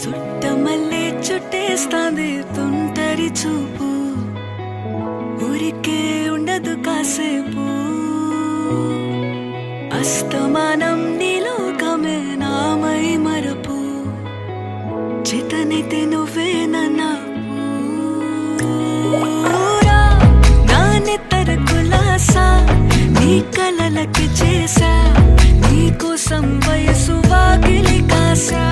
చుట్టమల్లే చుట్టేస్తాంది తుంటరి చూపు, ఊరికే ఉండదు కాసేపు. అస్తమానం నీలోకమే నామై మరపు, చేతనైతే నువ్వే నాకు. నా నెత్తర కులాసా నీ కలలకి చేసా, నీ కోసం వయసు వాకిలి కాసా.